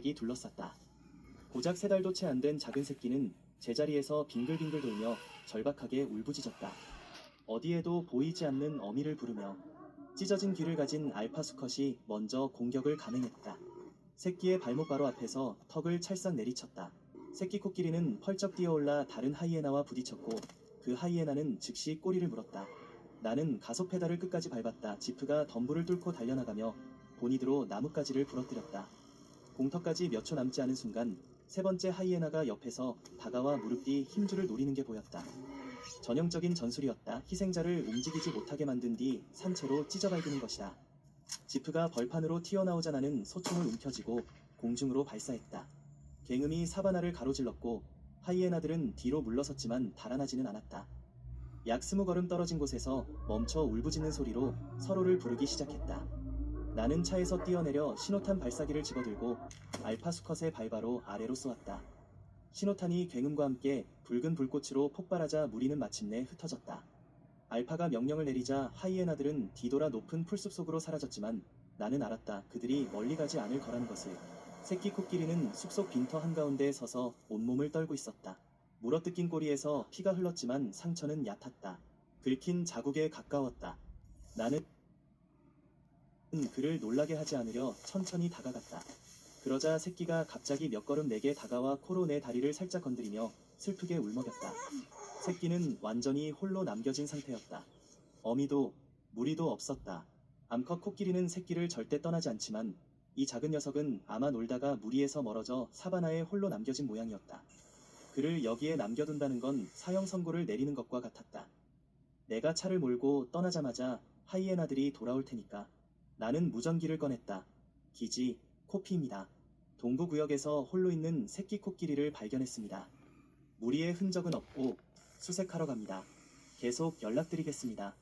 이 둘러쌌다. 고작 3달도 채 안 된 작은 새끼는 제자리에서 빙글빙글 돌며 절박하게 울부짖었다. 어디에도 보이지 않는 어미를 부르며 찢어진 귀를 가진 알파 수컷이 먼저 공격을 감행했다. 새끼의 발목 바로 앞에서 턱을 찰싹 내리쳤다. 새끼 코끼리는 펄쩍 뛰어올라 다른 하이에나와 부딪혔고 그 하이에나는 즉시 꼬리를 물었다. 나는 가속 페달을 끝까지 밟았다. 지프가 덤불을 뚫고 달려나가며 보니드로 나뭇가지를 부러뜨렸다. 공터까지 몇 초 남지 않은 순간 3번째 하이에나가 옆에서 다가와 무릎 뒤 힘줄을 노리는 게 보였다. 전형적인 전술이었다. 희생자를 움직이지 못하게 만든 뒤 산채로 찢어밟는 것이다. 지프가 벌판으로 튀어나오자 나는 소총을 움켜쥐고 공중으로 발사했다. 굉음이 사바나를 가로질렀고 하이에나들은 뒤로 물러섰지만 달아나지는 않았다. 약 20걸음 떨어진 곳에서 멈춰 울부짖는 소리로 서로를 부르기 시작했다. 나는 차에서 뛰어내려 신호탄 발사기를 집어들고 알파 수컷의 발바로 아래로 쏘았다. 신호탄이 굉음과 함께 붉은 불꽃으로 폭발하자 무리는 마침내 흩어졌다. 알파가 명령을 내리자 하이에나들은 뒤돌아 높은 풀숲 속으로 사라졌지만 나는 알았다. 그들이 멀리 가지 않을 거라는 것을. 새끼 코끼리는 숲속 빈터 한가운데에 서서 온몸을 떨고 있었다. 물어뜯긴 꼬리에서 피가 흘렀지만 상처는 얕았다. 긁힌 자국에 가까웠다. 나는 그를 놀라게 하지 않으려 천천히 다가갔다. 그러자 새끼가 갑자기 몇 걸음 내게 다가와 코로 내 다리를 살짝 건드리며 슬프게 울먹였다. 새끼는 완전히 홀로 남겨진 상태였다. 어미도 무리도 없었다. 암컷 코끼리는 새끼를 절대 떠나지 않지만 이 작은 녀석은 아마 놀다가 무리에서 멀어져 사바나에 홀로 남겨진 모양이었다. 그를 여기에 남겨둔다는 건 사형 선고를 내리는 것과 같았다. 내가 차를 몰고 떠나자마자 하이에나들이 돌아올 테니까. 나는 무전기를 꺼냈다. 기지, 코피입니다. 동부구역에서 홀로 있는 새끼 코끼리를 발견했습니다. 무리의 흔적은 없고 수색하러 갑니다. 계속 연락드리겠습니다.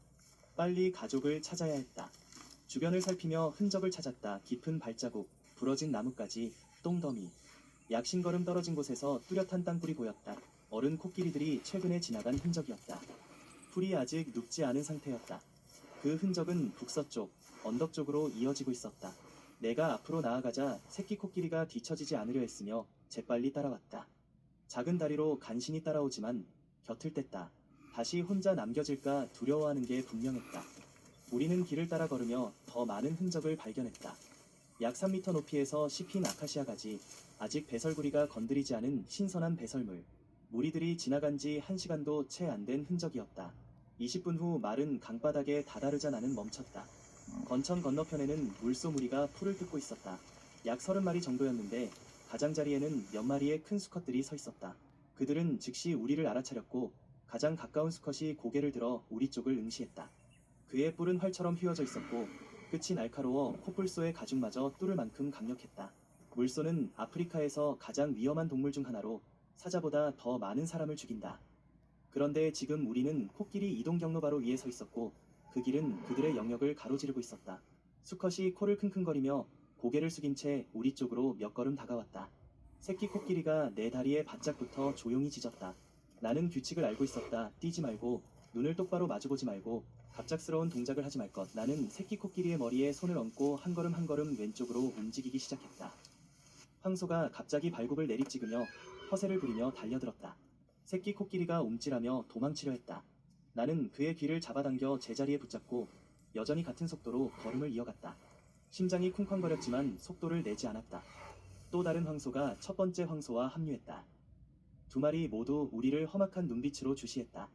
빨리 가족을 찾아야 했다. 주변을 살피며 흔적을 찾았다. 깊은 발자국, 부러진 나뭇가지, 똥더미. 약신걸음 떨어진 곳에서 뚜렷한 땅굴이 보였다. 어른 코끼리들이 최근에 지나간 흔적이었다. 풀이 아직 눕지 않은 상태였다. 그 흔적은 북서쪽, 언덕 쪽으로 이어지고 있었다. 내가 앞으로 나아가자 새끼 코끼리가 뒤처지지 않으려 했으며 재빨리 따라왔다. 작은 다리로 간신히 따라오지만 곁을 뗐다. 다시 혼자 남겨질까 두려워하는 게 분명했다. 우리는 길을 따라 걸으며 더 많은 흔적을 발견했다. 약 3m 높이에서 씹힌 아카시아 가지, 아직 배설구리가 건드리지 않은 신선한 배설물. 무리들이 지나간 지 1시간도 채 안 된 흔적이었다. 20분 후 마른 강바닥에 다다르자 나는 멈췄다. 건천 건너편에는 물소무리가 풀을 뜯고 있었다. 약 30마리 정도였는데 가장자리에는 몇 마리의 큰 수컷들이 서 있었다. 그들은 즉시 우리를 알아차렸고 가장 가까운 수컷이 고개를 들어 우리 쪽을 응시했다. 그의 뿔은 활처럼 휘어져 있었고 끝이 날카로워 코뿔소의 가죽마저 뚫을 만큼 강력했다. 물소는 아프리카에서 가장 위험한 동물 중 하나로 사자보다 더 많은 사람을 죽인다. 그런데 지금 우리는 코끼리 이동 경로 바로 위에 서 있었고 그 길은 그들의 영역을 가로지르고 있었다. 수컷이 코를 킁킁거리며 고개를 숙인 채 우리 쪽으로 몇 걸음 다가왔다. 새끼 코끼리가 내 다리에 바짝 붙어 조용히 짖었다. 나는 규칙을 알고 있었다. 뛰지 말고, 눈을 똑바로 마주보지 말고, 갑작스러운 동작을 하지 말 것. 나는 새끼 코끼리의 머리에 손을 얹고 한 걸음 한 걸음 왼쪽으로 움직이기 시작했다. 황소가 갑자기 발굽을 내리찍으며 허세를 부리며 달려들었다. 새끼 코끼리가 움찔하며 도망치려 했다. 나는 그의 귀를 잡아당겨 제자리에 붙잡고 여전히 같은 속도로 걸음을 이어갔다. 심장이 쿵쾅거렸지만 속도를 내지 않았다. 또 다른 황소가 첫 번째 황소와 합류했다. 2마리 모두 우리를 험악한 눈빛으로 주시했다.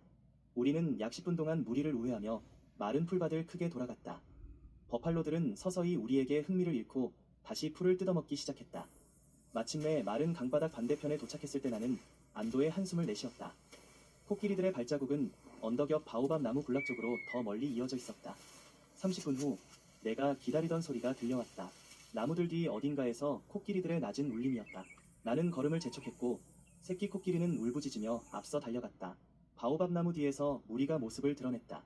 우리는 약 10분 동안 무리를 우회하며 마른 풀밭을 크게 돌아갔다. 버팔로들은 서서히 우리에게 흥미를 잃고 다시 풀을 뜯어먹기 시작했다. 마침내 마른 강바닥 반대편에 도착했을 때 나는 안도의 한숨을 내쉬었다. 코끼리들의 발자국은 언덕 옆 바오밥 나무 군락 쪽으로 더 멀리 이어져 있었다. 30분 후 내가 기다리던 소리가 들려왔다. 나무들 뒤 어딘가에서 코끼리들의 낮은 울림이었다. 나는 걸음을 재촉했고 새끼 코끼리는 울부짖으며 앞서 달려갔다. 바오밥 나무 뒤에서 무리가 모습을 드러냈다.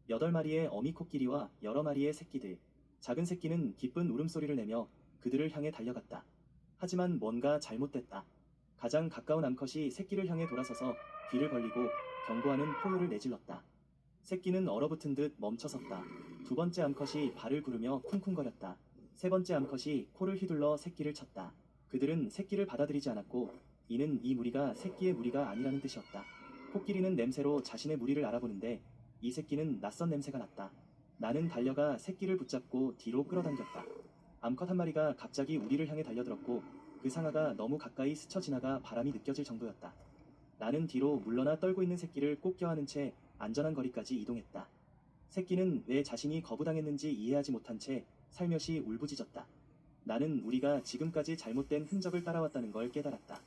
8마리의 어미 코끼리와 여러 마리의 새끼들. 작은 새끼는 기쁜 울음소리를 내며 그들을 향해 달려갔다. 하지만 뭔가 잘못됐다. 가장 가까운 암컷이 새끼를 향해 돌아서서 귀를 벌리고 경고하는 포효를 내질렀다. 새끼는 얼어붙은 듯 멈춰섰다. 2번째 암컷이 발을 구르며 쿵쿵거렸다. 3번째 암컷이 코를 휘둘러 새끼를 쳤다. 그들은 새끼를 받아들이지 않았고 이는 이 무리가 새끼의 무리가 아니라는 뜻이었다. 코끼리는 냄새로 자신의 무리를 알아보는데 이 새끼는 낯선 냄새가 났다. 나는 달려가 새끼를 붙잡고 뒤로 끌어당겼다. 암컷 한 마리가 갑자기 우리를 향해 달려들었고 그 상아가 너무 가까이 스쳐 지나가 바람이 느껴질 정도였다. 나는 뒤로 물러나 떨고 있는 새끼를 꼭 껴안은 채 안전한 거리까지 이동했다. 새끼는 왜 자신이 거부당했는지 이해하지 못한 채 살며시 울부짖었다. 나는 우리가 지금까지 잘못된 흔적을 따라왔다는 걸 깨달았다.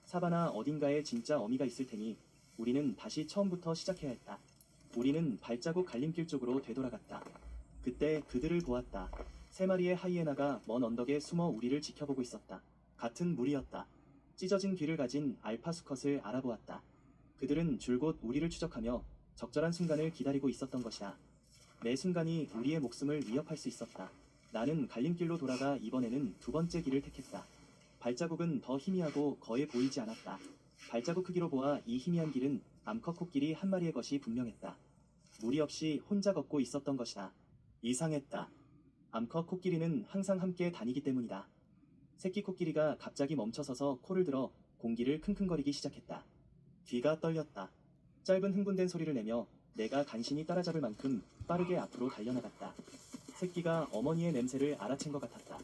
사바나 어딘가에 진짜 어미가 있을 테니 우리는 다시 처음부터 시작해야 했다. 우리는 발자국 갈림길 쪽으로 되돌아갔다. 그때 그들을 보았다. 3마리의 하이에나가 먼 언덕에 숨어 우리를 지켜보고 있었다. 같은 무리였다. 찢어진 귀를 가진 알파 수컷을 알아보았다. 그들은 줄곧 우리를 추적하며 적절한 순간을 기다리고 있었던 것이다. 매 순간이 우리의 목숨을 위협할 수 있었다. 나는 갈림길로 돌아가 이번에는 2번째 길을 택했다. 발자국은 더 희미하고 거의 보이지 않았다. 발자국 크기로 보아 이 희미한 길은 암컷 코끼리 한 마리의 것이 분명했다. 무리 없이 혼자 걷고 있었던 것이다. 이상했다. 암컷 코끼리는 항상 함께 다니기 때문이다. 새끼 코끼리가 갑자기 멈춰서서 코를 들어 공기를 킁킁거리기 시작했다. 귀가 떨렸다. 짧은 흥분된 소리를 내며 내가 간신히 따라잡을 만큼 빠르게 앞으로 달려나갔다. 새끼가 어머니의 냄새를 알아챈 것 같았다.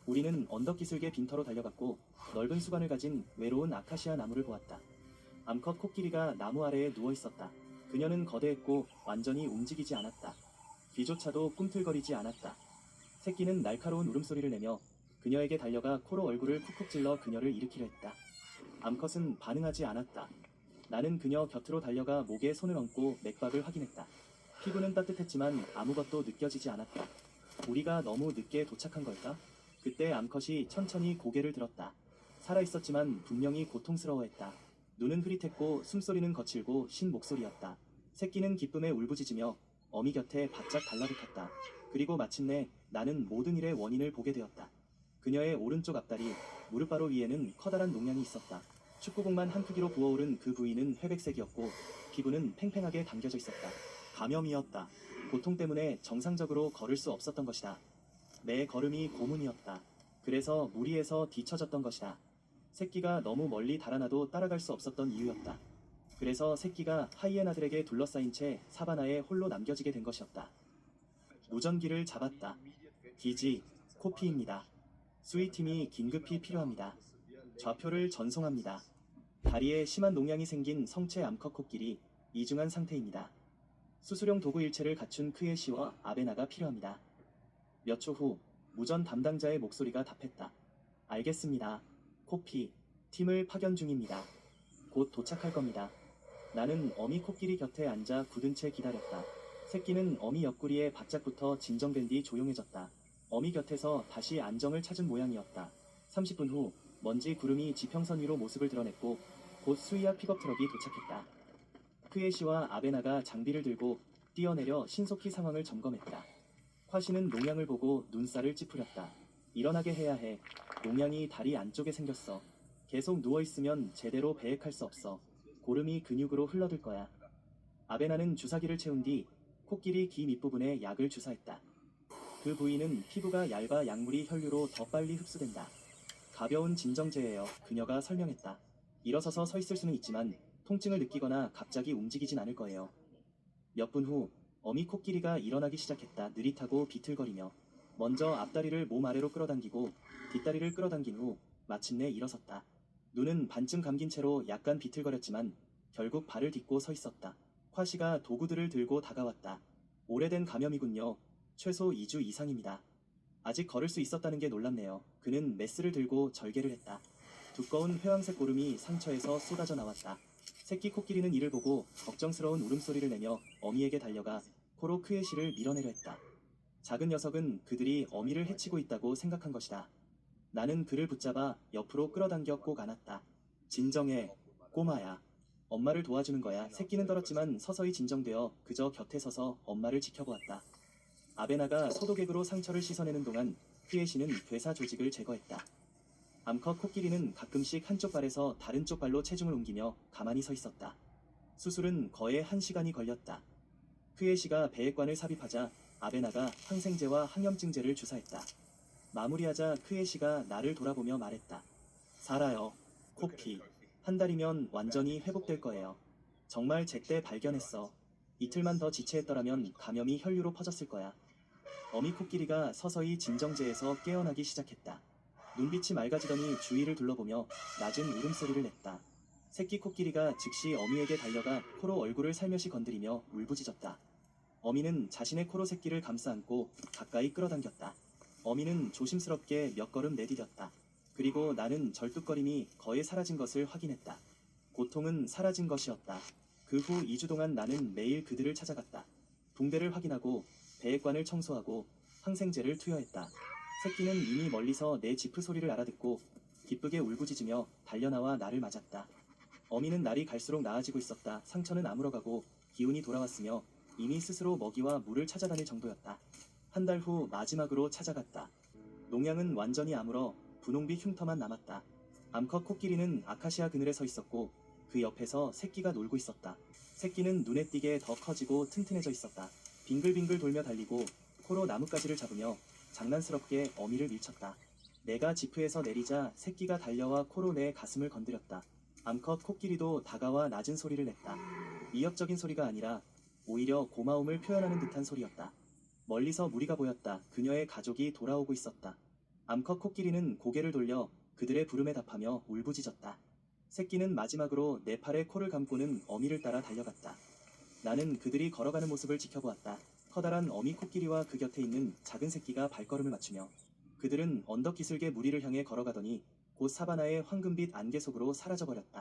우리는 언덕 기슭의 빈터로 달려갔고 넓은 수관을 가진 외로운 아카시아 나무를 보았다. 암컷 코끼리가 나무 아래에 누워 있었다. 그녀는 거대했고 완전히 움직이지 않았다. 귀조차도 꿈틀거리지 않았다. 새끼는 날카로운 울음소리를 내며 그녀에게 달려가 코로 얼굴을 쿡쿡 찔러 그녀를 일으키려 했다. 암컷은 반응하지 않았다. 나는 그녀 곁으로 달려가 목에 손을 얹고 맥박을 확인했다. 피부는 따뜻했지만 아무것도 느껴지지 않았다. 우리가 너무 늦게 도착한 걸까? 그때 암컷이 천천히 고개를 들었다. 살아있었지만 분명히 고통스러워했다. 눈은 흐릿했고 숨소리는 거칠고 신 목소리였다. 새끼는 기쁨에 울부짖으며 어미 곁에 바짝 달라붙었다. 그리고 마침내 나는 모든 일의 원인을 보게 되었다. 그녀의 오른쪽 앞다리, 무릎바로 위에는 커다란 농양이 있었다. 축구공만 한 크기로 부어오른 그 부위는 회백색이었고 피부는 팽팽하게 당겨져 있었다. 감염이었다. 고통 때문에 정상적으로 걸을 수 없었던 것이다. 내 걸음이 고문이었다. 그래서 무리에서 뒤처졌던 것이다. 새끼가 너무 멀리 달아나도 따라갈 수 없었던 이유였다. 그래서 새끼가 하이에나들에게 둘러싸인 채 사바나에 홀로 남겨지게 된 것이었다. 무전기를 잡았다. 기지, 코피입니다. 수위팀이 긴급히 필요합니다. 좌표를 전송합니다. 다리에 심한 농양이 생긴 성체 암컷 코끼리, 이중한 상태입니다. 수술용 도구 일체를 갖춘 크에시와 아베나가 필요합니다. 몇 초 후 무전 담당자의 목소리가 답했다. 알겠습니다. 코피, 팀을 파견 중입니다. 곧 도착할 겁니다. 나는 어미 코끼리 곁에 앉아 굳은 채 기다렸다. 새끼는 어미 옆구리에 바짝 붙어 진정된 뒤 조용해졌다. 어미 곁에서 다시 안정을 찾은 모양이었다. 30분 후 먼지 구름이 지평선 위로 모습을 드러냈고 곧 수이아 픽업 트럭이 도착했다. 크에시와 아베나가 장비를 들고 뛰어내려 신속히 상황을 점검했다. 화씨는 농양을 보고 눈살을 찌푸렸다. 일어나게 해야 해. 농양이 다리 안쪽에 생겼어. 계속 누워있으면 제대로 배액할 수 없어. 고름이 근육으로 흘러들 거야. 아베나는 주사기를 채운 뒤 코끼리 귀 밑부분에 약을 주사했다. 그 부위는 피부가 얇아 약물이 혈류로 더 빨리 흡수된다. 가벼운 진정제예요. 그녀가 설명했다. 일어서서 서 있을 수는 있지만 통증을 느끼거나 갑자기 움직이진 않을 거예요. 몇 분 후 어미 코끼리가 일어나기 시작했다. 느릿하고 비틀거리며 먼저 앞다리를 몸 아래로 끌어당기고 뒷다리를 끌어당긴 후 마침내 일어섰다. 눈은 반쯤 감긴 채로 약간 비틀거렸지만 결국 발을 딛고 서 있었다. 화씨가 도구들을 들고 다가왔다. 오래된 감염이군요. 최소 2주 이상입니다. 아직 걸을 수 있었다는 게 놀랍네요. 그는 메스를 들고 절개를 했다. 두꺼운 회황색 고름이 상처에서 쏟아져 나왔다. 새끼 코끼리는 이를 보고 걱정스러운 울음소리를 내며 어미에게 달려가 코로 크에시를 밀어내려 했다. 작은 녀석은 그들이 어미를 해치고 있다고 생각한 것이다. 나는 그를 붙잡아 옆으로 끌어당겨 꼭 안았다. 진정해, 꼬마야. 엄마를 도와주는 거야. 새끼는 떨었지만 서서히 진정되어 그저 곁에 서서 엄마를 지켜보았다. 아베나가 소독액으로 상처를 씻어내는 동안 크에시는 괴사 조직을 제거했다. 암컷 코끼리는 가끔씩 한쪽 발에서 다른 쪽 발로 체중을 옮기며 가만히 서 있었다. 수술은 거의 1시간이 걸렸다. 크에시가 배액관을 삽입하자 아베나가 항생제와 항염증제를 주사했다. 마무리하자 크에시가 나를 돌아보며 말했다. 살아요. 코피. 한 달이면 완전히 회복될 거예요. 정말 제때 발견했어. 이틀만 더 지체했더라면 감염이 혈류로 퍼졌을 거야. 어미 코끼리가 서서히 진정제에서 깨어나기 시작했다. 눈빛이 맑아지더니 주위를 둘러보며 낮은 울음소리를 냈다. 새끼 코끼리가 즉시 어미에게 달려가 코로 얼굴을 살며시 건드리며 울부짖었다. 어미는 자신의 코로 새끼를 감싸 안고 가까이 끌어당겼다. 어미는 조심스럽게 몇 걸음 내디뎠다. 그리고 나는 절뚝거림이 거의 사라진 것을 확인했다. 고통은 사라진 것이었다. 그 후 2주 동안 나는 매일 그들을 찾아갔다. 붕대를 확인하고 배액관을 청소하고 항생제를 투여했다. 새끼는 이미 멀리서 내 지프 소리를 알아듣고 기쁘게 울부짖으며 달려나와 나를 맞았다. 어미는 날이 갈수록 나아지고 있었다. 상처는 아물어가고 기운이 돌아왔으며 이미 스스로 먹이와 물을 찾아다닐 정도였다. 한 달 후 마지막으로 찾아갔다. 농양은 완전히 아물어 분홍빛 흉터만 남았다. 암컷 코끼리는 아카시아 그늘에 서 있었고 그 옆에서 새끼가 놀고 있었다. 새끼는 눈에 띄게 더 커지고 튼튼해져 있었다. 빙글빙글 돌며 달리고 코로 나뭇가지를 잡으며 장난스럽게 어미를 밀쳤다. 내가 지프에서 내리자 새끼가 달려와 코로 내 가슴을 건드렸다. 암컷 코끼리도 다가와 낮은 소리를 냈다. 위협적인 소리가 아니라 오히려 고마움을 표현하는 듯한 소리였다. 멀리서 무리가 보였다. 그녀의 가족이 돌아오고 있었다. 암컷 코끼리는 고개를 돌려 그들의 부름에 답하며 울부짖었다. 새끼는 마지막으로 내 팔에 코를 감고는 어미를 따라 달려갔다. 나는 그들이 걸어가는 모습을 지켜보았다. 커다란 어미 코끼리와 그 곁에 있는 작은 새끼가 발걸음을 맞추며 그들은 언덕 기슭의 무리를 향해 걸어가더니 곧 사바나의 황금빛 안개 속으로 사라져버렸다.